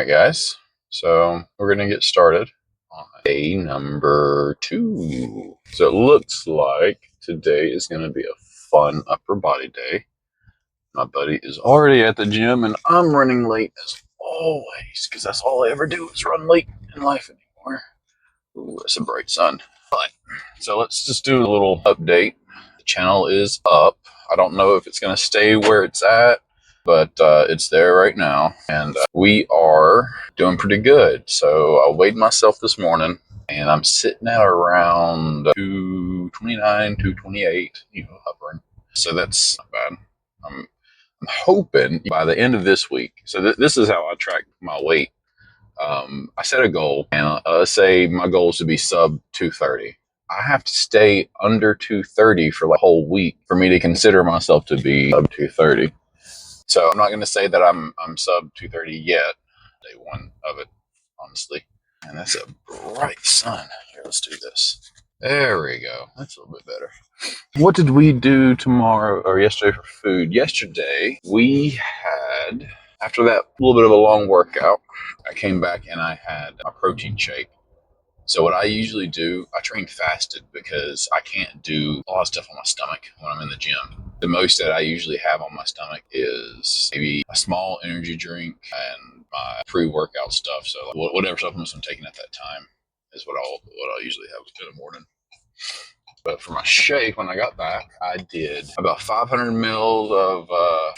right, guys. So we're going to get started on day number 2. So it looks like today is going to be a fun upper body day. My buddy is already at the gym, and I'm running late as always because that's all I ever do is run late in life anymore. Ooh, it's a bright sun. But so let's just do a little update. The channel is up. I don't know if it's going to stay where it's at, but it's there right now, and we are doing pretty good. So I weighed myself this morning, and I'm sitting at around 229, 228, hovering. So that's not bad. I'm hoping by the end of this week. So this is how I track my weight. I set a goal, and let's say my goal is to be sub 230. I have to stay under 230 for the whole week for me to consider myself to be sub 230. So I'm not going to say that I'm sub 230 yet. Day one of it, honestly. And that's a bright sun. Here, let's do this. There we go. That's a little bit better. What did we do tomorrow or yesterday for food? Yesterday, we had, after that little bit of a long workout, I came back and I had a protein shake. So what I usually do, I train fasted because I can't do a lot of stuff on my stomach when I'm in the gym. The most that I usually have on my stomach is maybe a small energy drink and my pre-workout stuff. So whatever supplements I'm taking at that time is what I'll usually have in the morning. But for my shake, when I got back, I did about 500 mils of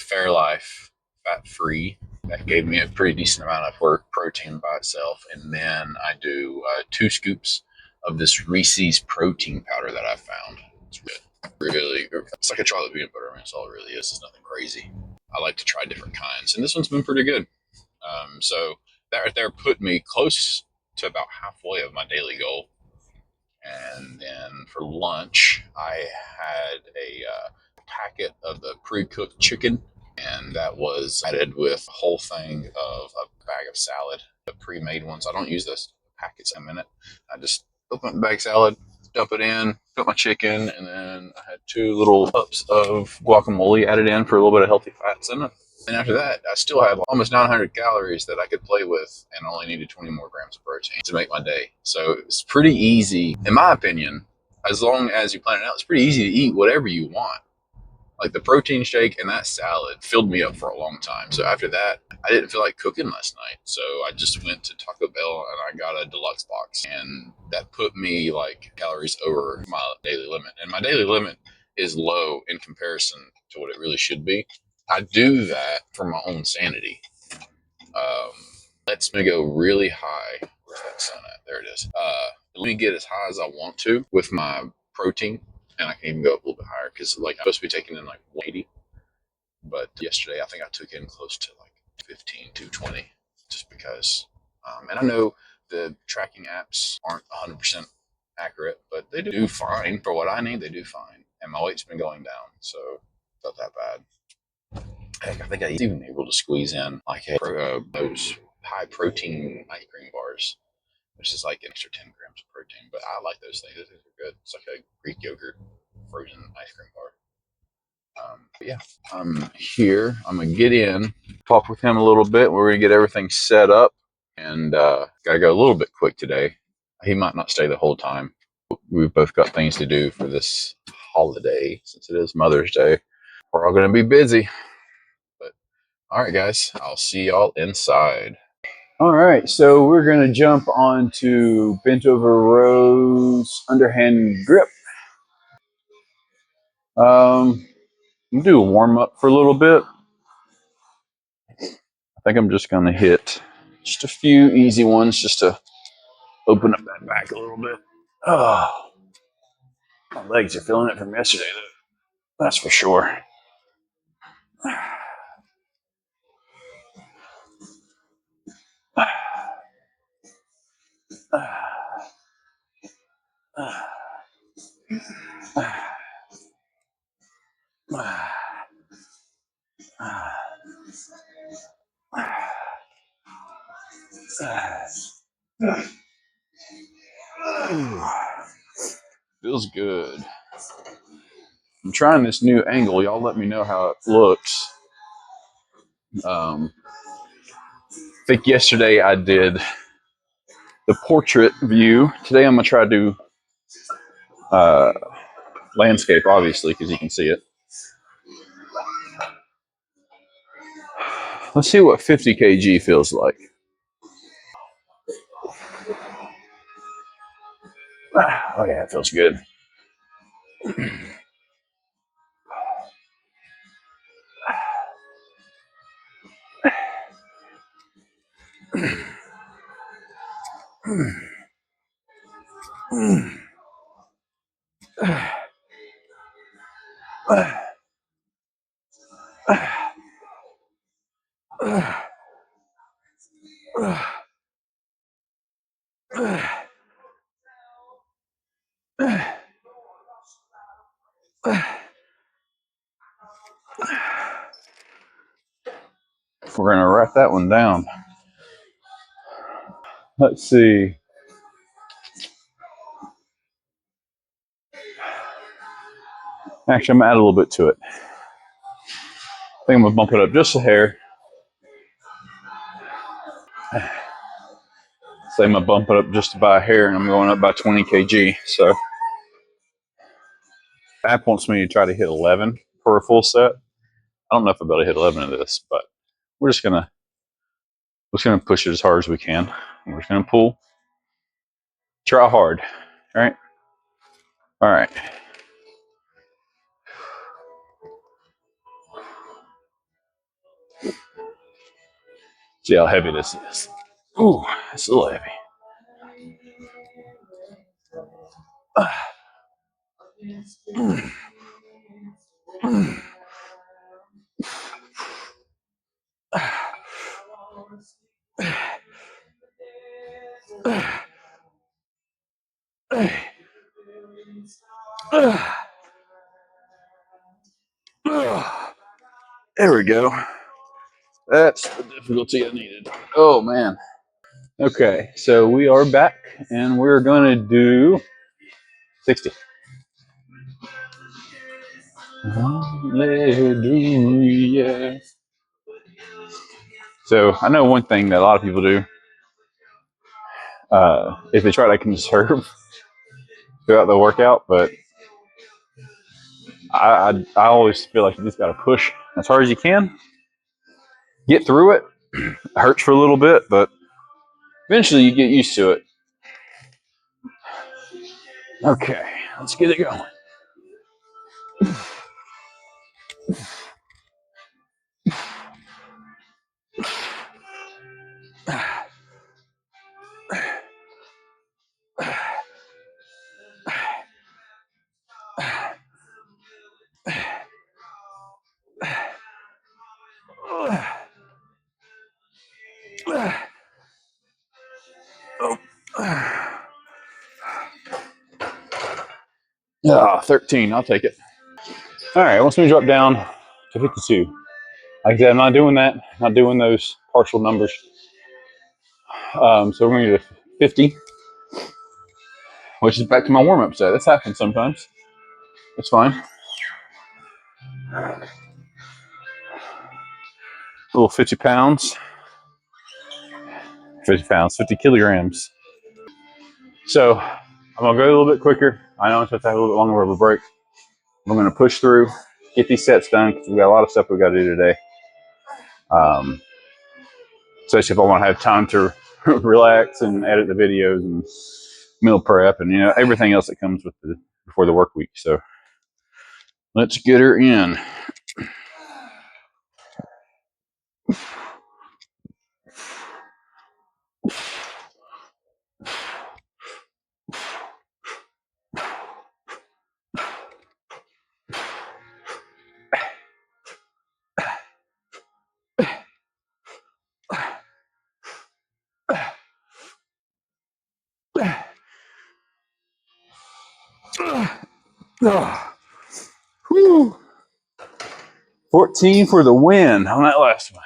Fairlife fat-free. That gave me a pretty decent amount of protein by itself. And then I do 2 scoops of this Reese's protein powder that I found. It's really, it's like a chocolate peanut butter. I mean, that's all it really is. It's nothing crazy. I like to try different kinds. And this one's been pretty good. So that right there put me close to about halfway of my daily goal. And then for lunch, I had a packet of the pre-cooked chicken, and that was added with a whole thing of a bag of salad, the pre-made ones. I don't use those packets in a minute. I just open up the bag of salad, dump it in, put my chicken, and then I had 2 little cups of guacamole added in for a little bit of healthy fats in it. And after that, I still had almost 900 calories that I could play with and only needed 20 more grams of protein to make my day. So it's pretty easy, in my opinion, as long as you plan it out, it's pretty easy to eat whatever you want. Like the protein shake and that salad filled me up for a long time. So after that, I didn't feel like cooking last night. So I just went to Taco Bell and I got a deluxe box. And that put me like calories over my daily limit. And my daily limit is low in comparison to what it really should be. I do that for my own sanity. Lets me go really high. Where's that sun at? There it is. Let me get as high as I want to with my protein, and I can even go up a little bit higher because like I'm supposed to be taking in like 180, but yesterday I think I took in close to like 15, 220, just because. And I know the tracking apps aren't 100% accurate, but they do fine for what I need. They do fine, and my weight's been going down, so not that bad. Heck, I think I was even able to squeeze in like those high protein ice cream bars, which is like an extra 10 grams of protein. But I like those things. Those things are good. It's like a Greek yogurt frozen ice cream bar. But yeah, I'm here. I'm going to get in, talk with him a little bit. We're going to get everything set up, and got to go a little bit quick today. He might not stay the whole time. We've both got things to do for this holiday since it is Mother's Day. We're all going to be busy. All right, guys, I'll see y'all inside. All right, so we're going to jump on to bent over rows, underhand grip. We'll do a warm up for a little bit. I think I'm just going to hit just a few easy ones just to open up that back a little bit. Oh, my legs are feeling it from yesterday, though. That's for sure. Feels good. I'm trying this new angle. Y'all let me know how it looks. think yesterday I did the portrait view. Today I'm going to try to do landscape, obviously, because you can see it. Let's see what 50 kg feels like. Oh yeah, it feels good. We're gonna write that one down. Let's see. Actually, I'm gonna add a little bit to it. I think I'm gonna bump it up just a hair. So I'm gonna bump it up just by a hair, and I'm going up by 20 kg. So the app wants me to try to hit 11 for a full set. I don't know if I'll be able to hit 11 of this, but we're just gonna push it as hard as we can. We're just gonna pull. Try hard. All right. All right. See how heavy this is. Ooh, it's a little heavy. There we go. That's the difficulty I needed. Oh man. Okay, so we are back and we're gonna do 60. Hallelujah. So I know one thing that a lot of people do, if they try to conserve throughout the workout, but I always feel like you just gotta push as hard as you can, get through it. It hurts for a little bit, but eventually you get used to it. Okay, let's get it going. Ah, 13, I'll take it. All right, wants me to drop down to 52. Like I said, I'm not doing that. I'm not doing those partial numbers. So we're going to do 50, which is back to my warm-up set. This happens sometimes. It's fine. A little 50 pounds. 50 pounds, 50 kilograms. So I'm going to go a little bit quicker. I know I'm supposed to have a little bit longer of a break. I'm going to push through, get these sets done because we've got a lot of stuff we got to do today. Especially if I want to have time to relax and edit the videos and meal prep and everything else that comes with before the work week. So let's get her in. Whew. 14 for the win on that last one.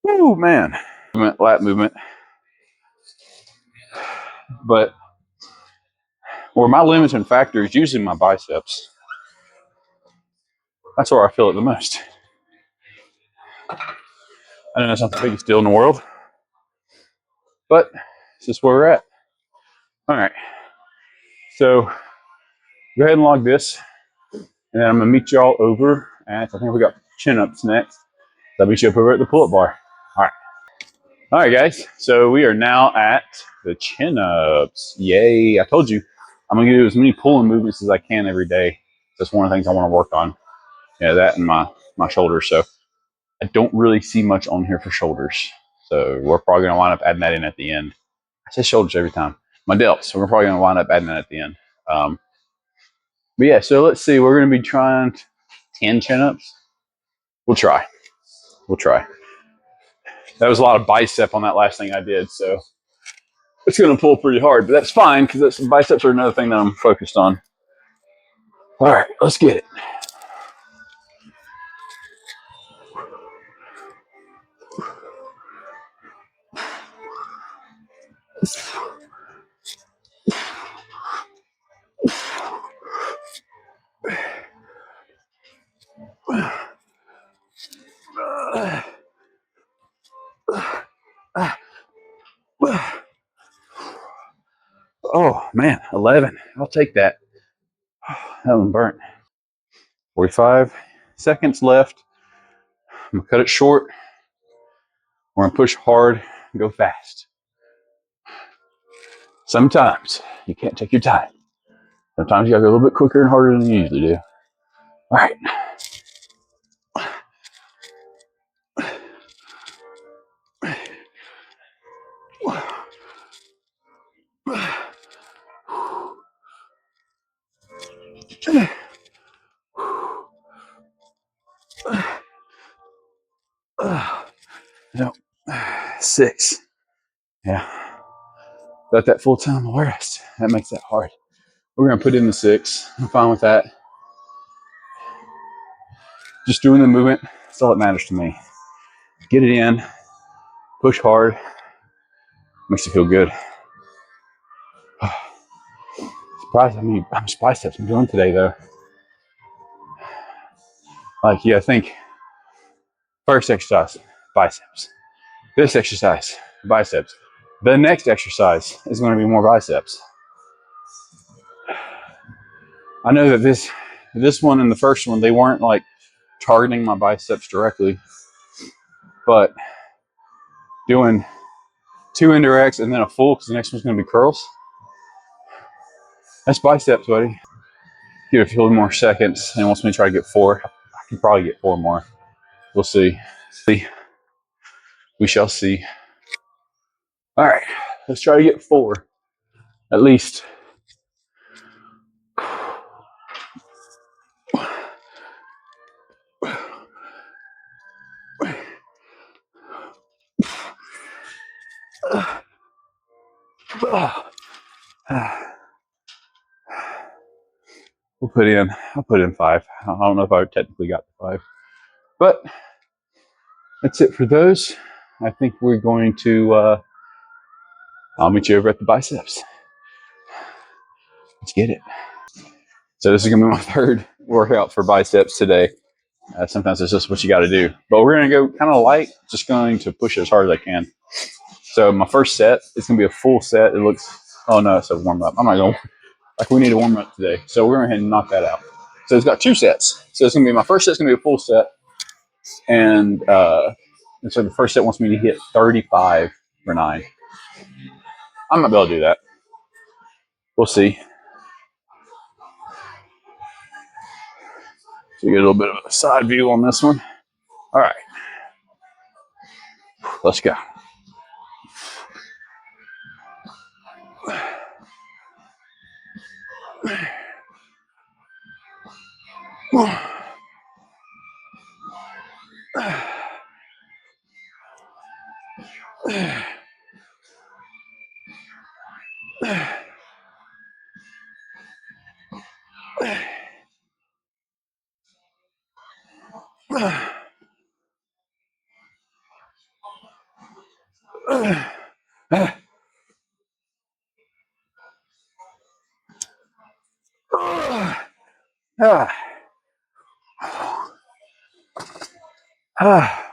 Woo, man. Lat movement. But where my limiting factor is usually my biceps. That's where I feel it the most. I know that's not the biggest deal in the world, but it's just where we're at. All right. So go ahead and log this, and then I'm gonna meet y'all over at, I think we got chin-ups next. I'll meet you up over at the pull-up bar. All right. All right, guys. So we are now at the chin-ups. Yay. I told you I'm gonna do as many pulling movements as I can every day. That's one of the things I want to work on. Yeah, that and my shoulders. So I don't really see much on here for shoulders. So we're probably gonna wind up adding that in at the end. I say shoulders every time. My delts. So we're probably gonna wind up adding that at the end. But yeah, so let's see. We're gonna be trying 10 chin-ups. We'll try. We'll try. That was a lot of bicep on that last thing I did, so it's going to pull pretty hard, but that's fine because biceps are another thing that I'm focused on. All right, let's get it. Oh man, 11. I'll take that. That one burnt. 45 seconds left. I'm gonna cut it short. We're gonna push hard and go fast. Sometimes you can't take your time. Sometimes you gotta go a little bit quicker and harder than you usually do. All right. No. 6. Yeah. Got that full time rest. That makes that hard. We're gonna put in the 6. I'm fine with that. Just doing the movement. That's all that matters to me. Get it in. Push hard. Makes you feel good. Surprised how many biceps I'm doing today, though. Like, yeah, I think first exercise, biceps. This exercise, biceps. The next exercise is going to be more biceps. I know that this one and the first one, they weren't like targeting my biceps directly, but doing 2 indirects and then a full because the next one's going to be curls. That's biceps, buddy. Give it a few more seconds and wants me to try to get 4. I can probably get 4 more. We'll see. We shall see. All right, let's try to get 4 at least. I'll put in 5. I don't know if I technically got the 5, but that's it for those. I think we're going to, I'll meet you over at the biceps. Let's get it. So this is gonna be my 3rd workout for biceps today. Sometimes it's just what you got to do, but we're gonna go kind of light, just going to push it as hard as I can. So my first set is gonna be a full set. It looks, oh no, it's a warm up. I'm not gonna, like we need to warm up today. So we're gonna go ahead and knock that out. So it's got 2 sets. So it's gonna be, my first set's gonna be a full set. And so the first set wants me to hit 35 for 9. I'm not able to do that. We'll see. So you get a little bit of a side view on this one. All right, let's go.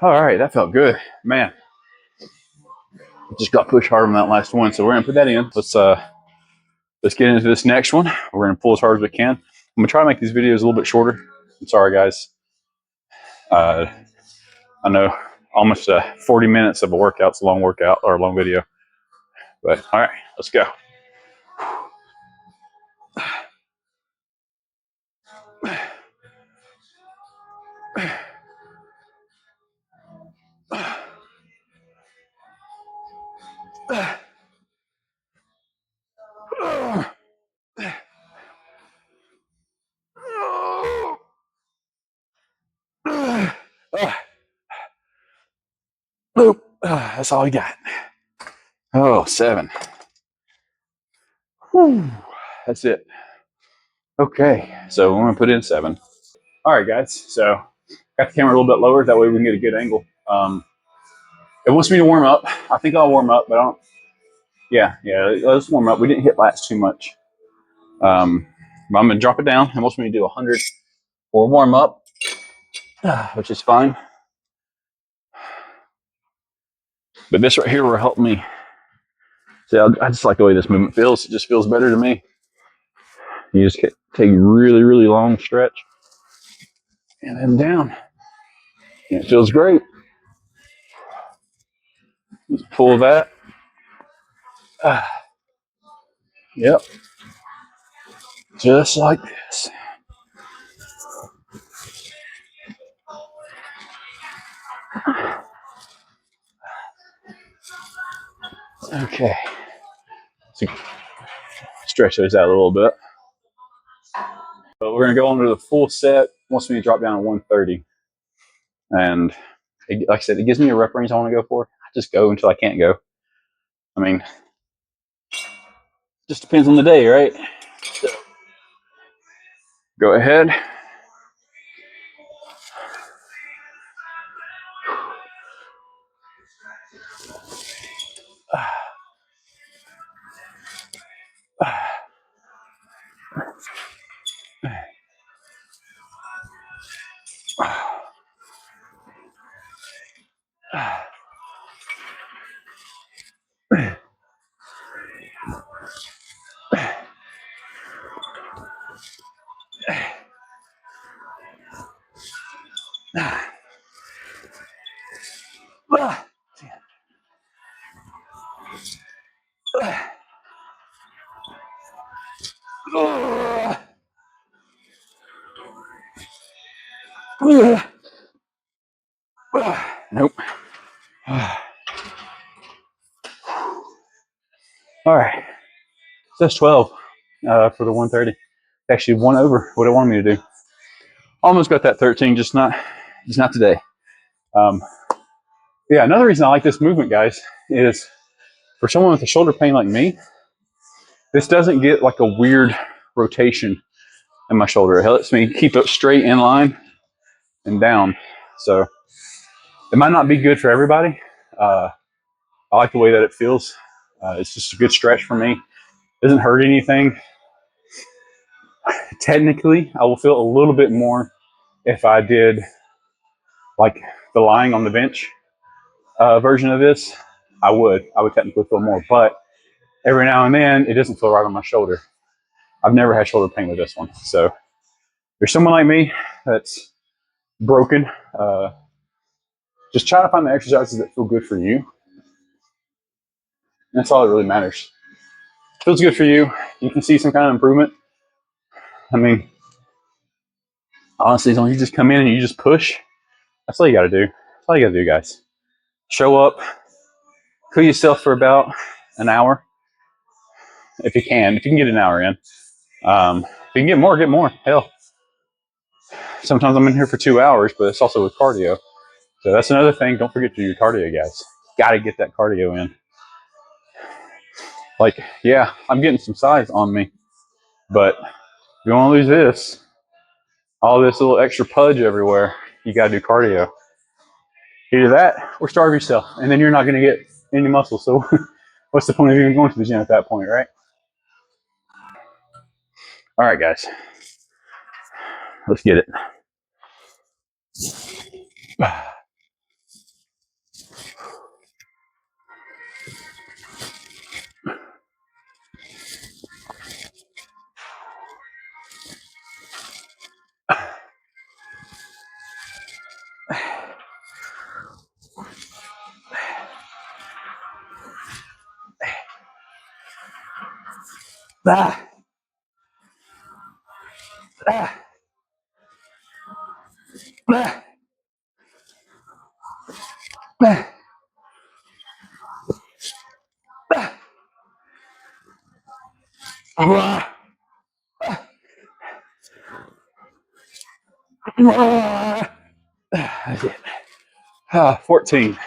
All right, that felt good. Man, just got pushed hard on that last one. So we're gonna put that in. Let's get into this next one. We're gonna pull as hard as we can. I'm gonna try to make these videos a little bit shorter. I'm sorry, guys. I know almost 40 minutes of a workout's a long workout or a long video. But all right, let's go. That's all we got. Oh, 7. Whew. That's it. Okay, so we're gonna put in 7. All right, guys. So got the camera a little bit lower. That way we can get a good angle. It wants me to warm up. I think I'll warm up, but I don't. Yeah. Let's warm up. We didn't hit lats too much. But I'm gonna drop it down. It wants me to do 100 for warm up, which is fine. But this right here will help me. See, I just like the way this movement feels. It just feels better to me. You just take a really, really long stretch and then down. And it feels great. Just pull that. Yep. Just like this. Okay. So stretch those out a little bit. But we're going to go on to the full set. Wants me to drop down to 130. And like I said, it gives me a rep range I want to go for. I just go until I can't go. I mean, just depends on the day, right? So go ahead. Nope. All right. So that's 12 for the 130. Actually, one over what it wanted me to do. Almost got that 13, just not today. Yeah, another reason I like this movement, guys, is for someone with a shoulder pain like me, this doesn't get like a weird rotation in my shoulder. It lets me keep it straight in line and down. So it might not be good for everybody. I like the way that it feels. It's just a good stretch for me. It doesn't hurt anything. Technically, I will feel a little bit more if I did like the lying on the bench version of this. I would technically feel more, but every now and then it doesn't feel right on my shoulder. I've never had shoulder pain with this one. So if you're someone like me that's broken, just try to find the exercises that feel good for you. And that's all that really matters. If it feels good for you, you can see some kind of improvement. I mean, honestly, as long as you just come in and you just push, that's all you got to do. That's all you got to do, guys. Show up, cool yourself for about an hour. If you can get an hour in. If you can get more, get more. Hell, sometimes I'm in here for 2 hours, but it's also with cardio. So that's another thing. Don't forget to do your cardio, guys. Got to get that cardio in. Like, yeah, I'm getting some size on me, but if you want to lose this, all this little extra pudge everywhere, you got to do cardio. Either that or starve yourself, and then you're not going to get any muscle. So what's the point of even going to the gym at that point, right? All right, guys, let's get it. Ah, ah, ah, ah, ah, ah, ah. That's it. 14.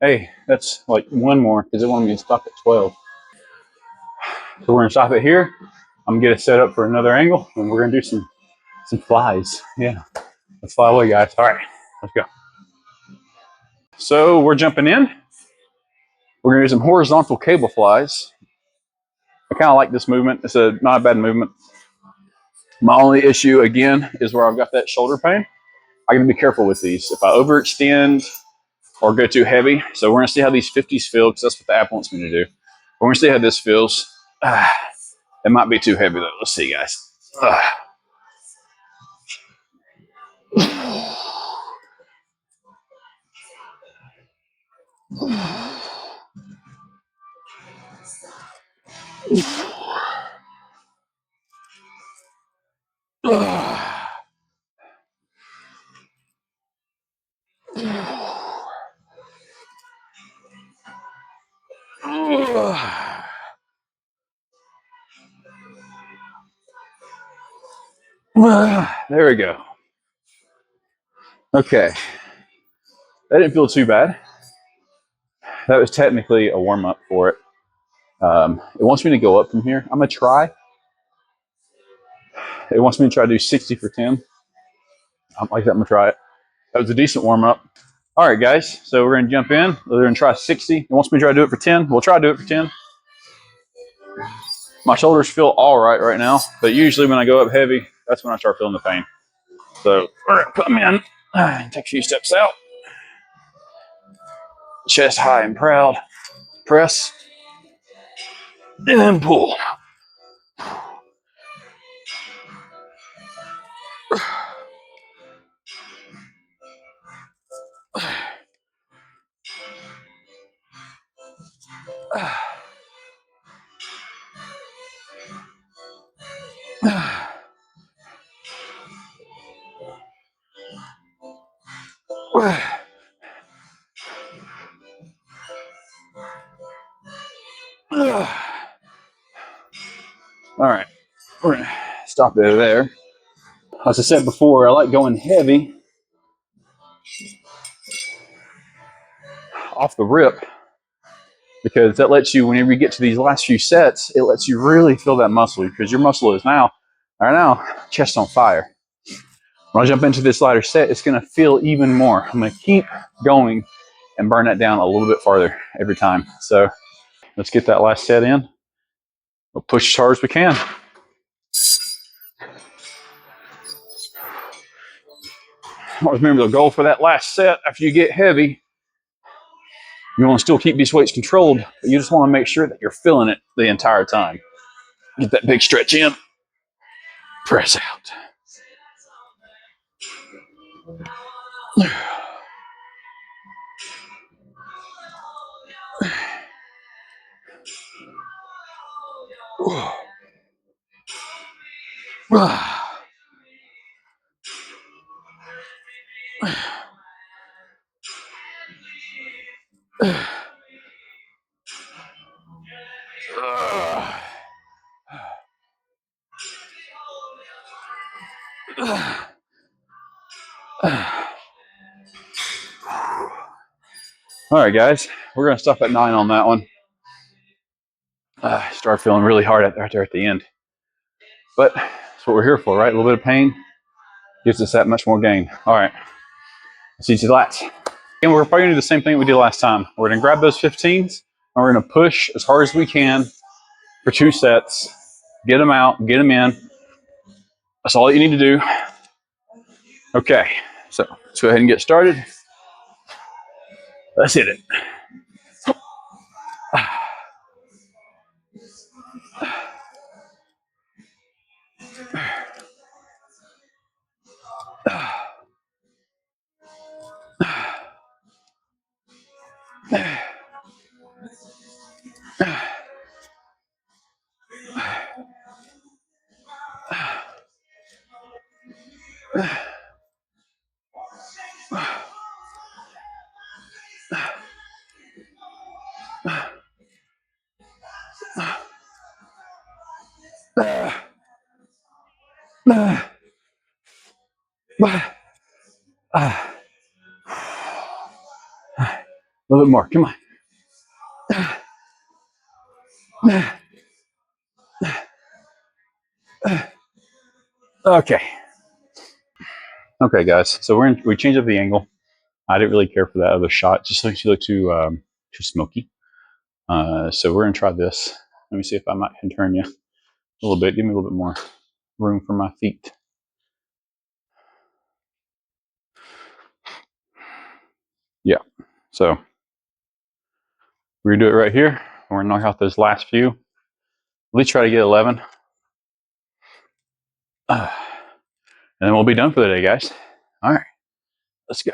Hey, that's like one more because it wanted me to stop at 12. So we're gonna stop it here. I'm gonna get it set up for another angle, and we're gonna do some flies. Yeah, let's fly away, guys. All right, let's go. So we're jumping in. We're gonna do some horizontal cable flies. I kind of like this movement. It's not a bad movement. My only issue again is where I've got that shoulder pain. I gotta be careful with these. If I overextend or go too heavy, so we're gonna see how these 50s feel because that's what the app wants me to do. We're gonna see how this feels. It might be too heavy though. Let's see, guys. There we go. Okay. That didn't feel too bad. That was technically a warm up for it. It wants me to go up from here. I'm going to try. It wants me to try to do 60 for 10. I'm like that. I'm going to try it. That was a decent warm up. All right, guys. So we're going to jump in. We're going to try 60. It wants me to try to do it for 10. We'll try to do it for 10. My shoulders feel all right now, but usually when I go up heavy, that's when I start feeling the pain. So we're going to come in, take a few steps out. Chest high and proud. Press. And then pull. All right, we're gonna stop it there. As I said before, I like going heavy off the rip because that lets you, whenever you get to these last few sets, it lets you really feel that muscle because your muscle is now, right now, chest on fire. When I jump into this lighter set, it's gonna feel even more. I'm gonna keep going and burn that down a little bit farther every time. So let's get that last set in. We'll push as hard as we can. Always remember the goal for that last set after you get heavy, you want to still keep these weights controlled, but you just want to make sure that you're feeling it the entire time. Get that big stretch in, press out. All right, guys, we're going to stop at 9 on that one. Start feeling really hard right there at the end. But that's what we're here for, right? A little bit of pain gives us that much more gain. All right, let's see lats. And we're probably going to do the same thing we did last time. We're going to grab those 15s, and we're going to push as hard as we can for 2 sets. Get them out, get them in. That's all you need to do. Okay, so let's go ahead and get started. Let's hit it. A little bit more. Come on. Okay. Okay, guys. So we changed up the angle. I didn't really care for that other shot. Just like she looked too smoky. So we're gonna try this. Let me see if I might can turn you a little bit. Give me a little bit more room for my feet. Yeah. So we're gonna do it right here. We're gonna knock out those last few. At least try to get 11. And then we'll be done for the day, guys. All right. Let's go.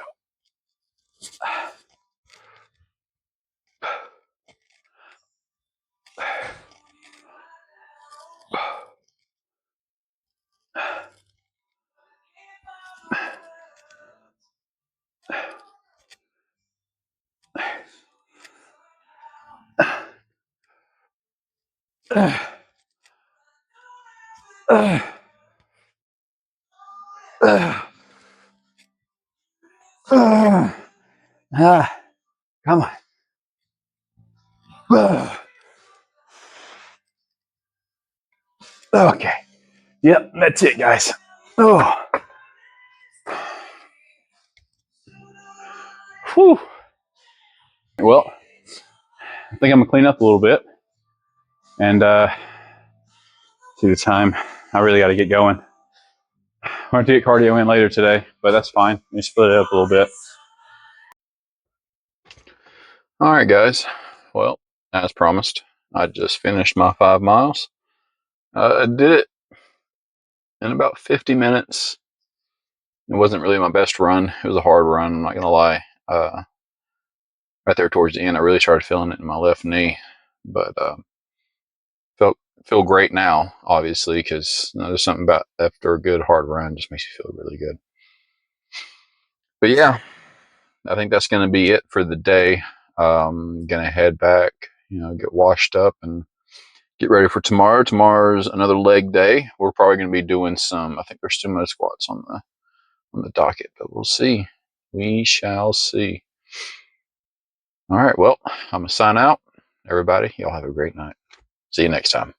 Come on. Okay. Yep, that's it, guys. Oh. Whew. Well, I think I'm gonna clean up a little bit and see the time. I really got to get going. I'm going to get cardio in later today, but that's fine. Let me split it up a little bit. All right, guys. Well, as promised, I just finished my 5 miles. I did it in about 50 minutes. It wasn't really my best run. It was a hard run, I'm not going to lie. Right there towards the end, I really started feeling it in my left knee, but feel great now, obviously, because there's something about after a good hard run just makes you feel really good. But yeah, I think that's going to be it for the day. Gonna head back, get washed up and get ready for tomorrow. Tomorrow's another leg day. We're probably going to be doing some. I think there's sumo squats on the docket, but we'll see. We shall see. All right. Well, I'm gonna sign out. Everybody, y'all have a great night. See you next time.